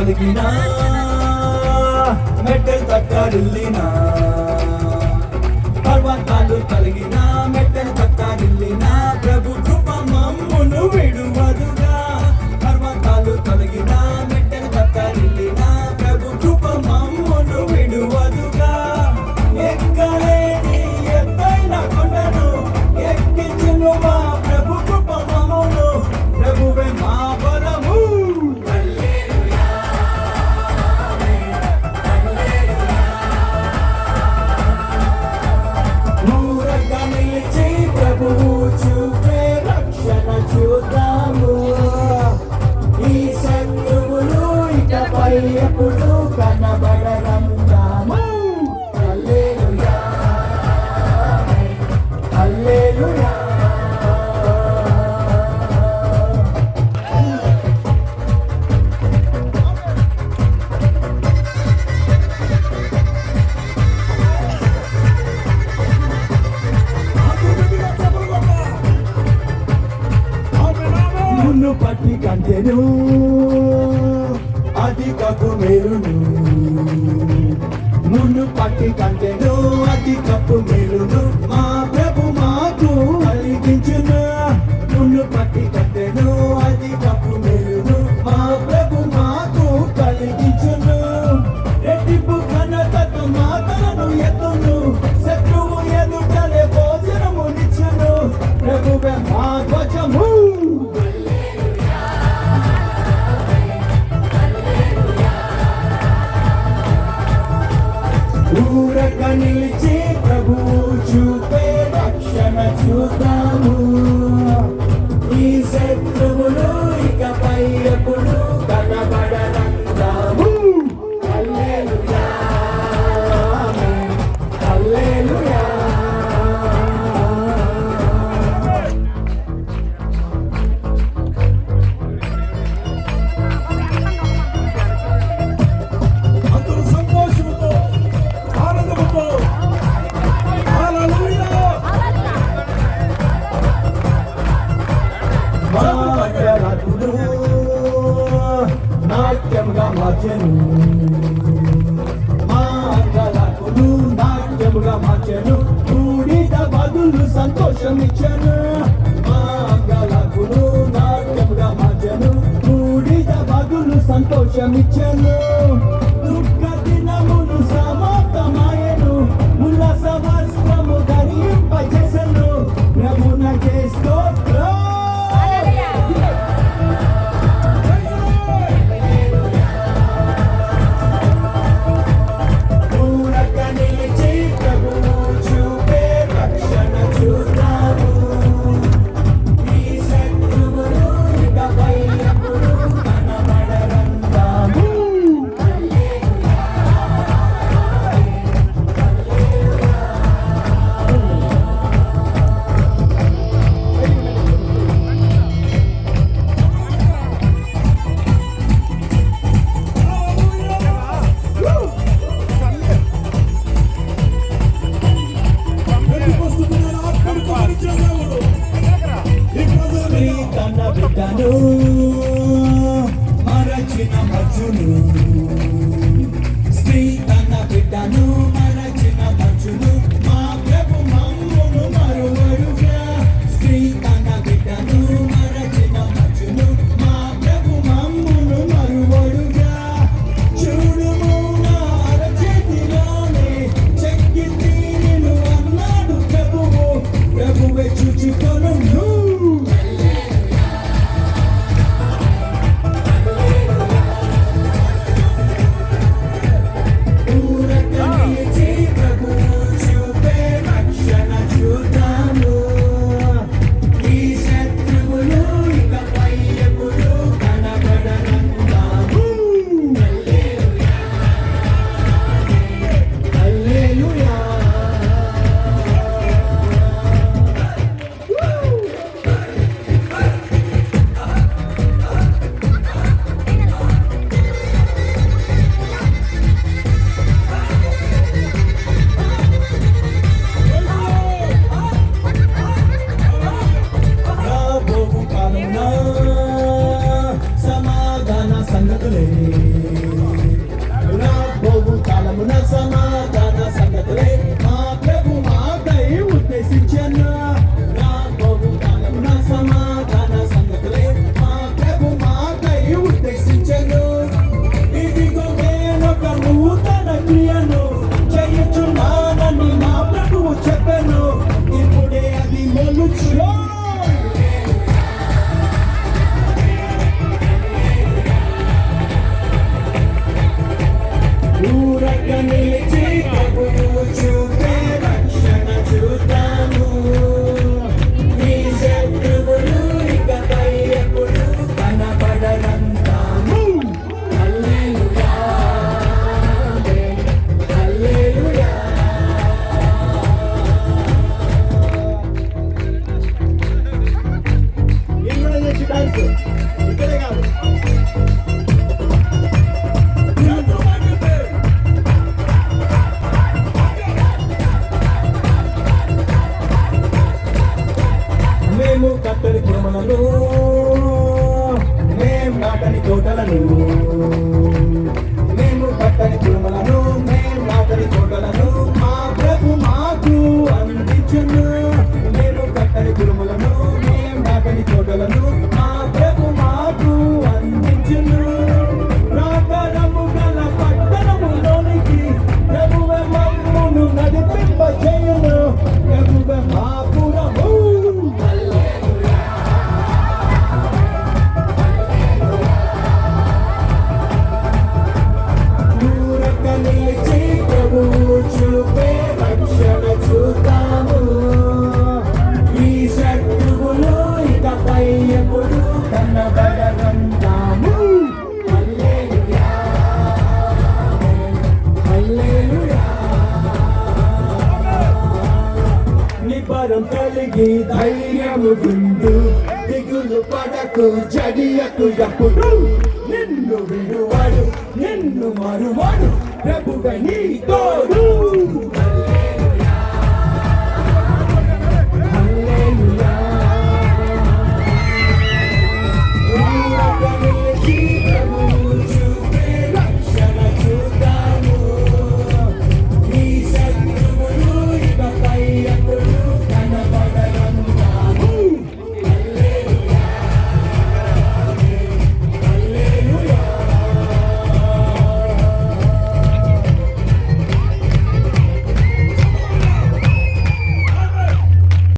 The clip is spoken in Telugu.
తొలగినా మెట్టెలు తట్టాడిల్లినా పర్వతాలు తొలగినా మెట్టెలు తట్టాడిల్లినా ప్రభు కృప మమ్మును విడువదుగా పర్వతాలు తొలగినా మెట్టెలు తట్టాడిల్లినా ప్రభు కృప మమ్మును విడువదుగా ఎక్కలేని ఎత్తైన కొండను ఎక్కించును మా ప్రభు కృప మమ్మును ప్రభువే మా బలము ఊరగా నిలిచి ప్రభువు చూపే రక్షణ చూద్దాము ఈ శత్రువులు ఇకపై ఎప్పుడు కనబడరందాము హల్లెలూయా హల్లెలూయా మున్ను పట్టి కంటెను అధికపు మేలును మున్ను పట్టి కంటెను అధికపు మేలును మా ప్రభు మాకు కలిగించును మున్ను పట్టి కంటెను అధికపు మేలును మా ప్రభు మాకు కలిగించును రెట్టింపు ఘనతతో మాటలను ఎత్తును శత్రువు ఎదుటలే భోజనము నిచ్చును ప్రభువే మా ధ్వజము ఊరక నిలిచి ప్రభువు చూపే రక్షణ చూద్దాము ఈ శత్రువులు ఇకపై ఎప్పుడు కనబడరందాము హల్లెలూయా ఆమేన్ హల్లెలూయా అందరూ సంతోషముతో ఆనందముతో హల్లెలూయా మాటలాడును నాట్య దూరంగా నిలిచి ప్రభువు చూపే రక్షణ చూద్దాము. నీ శత్రువులు ఇకపై ఎప్పుడు కనబడరంటాము. హల్లెలూయా, హల్లెలూయా. ఇక్కడ చేసి డాన్స్ ఇక్కడే కాదు. మేము కట్టని కురమలను, మేం నాటని తోటలను, మేము కట్టని కురమలను, మేం నాటని తోటలను మా ప్రభు మాకు అందించును. మేము కట్టని కురమలను, మేం నాటని తోటలను మా ప్రభు మాకు అందించును. ప్రాకారము గల పట్టణములోనికి ప్రభువే మమ్మును నడిపింపజేయును. ప్రభువే మా పురము. దూరంగా నిలిచి ప్రభువు చూపే రక్షణ చూద్దాము. ఈ శత్రువులు ఇకపై ఎప్పుడు కనబడరంటాము. హల్లెలూయా, హల్లెలూయా. నిబరం కలిగి ధైర్యము గుండు, దిగులు పడకు జడియకు ఎప్పుడు. నిన్ను విడువాడు, నిన్ను మరువాడు ప్రభువే నీ తోడు.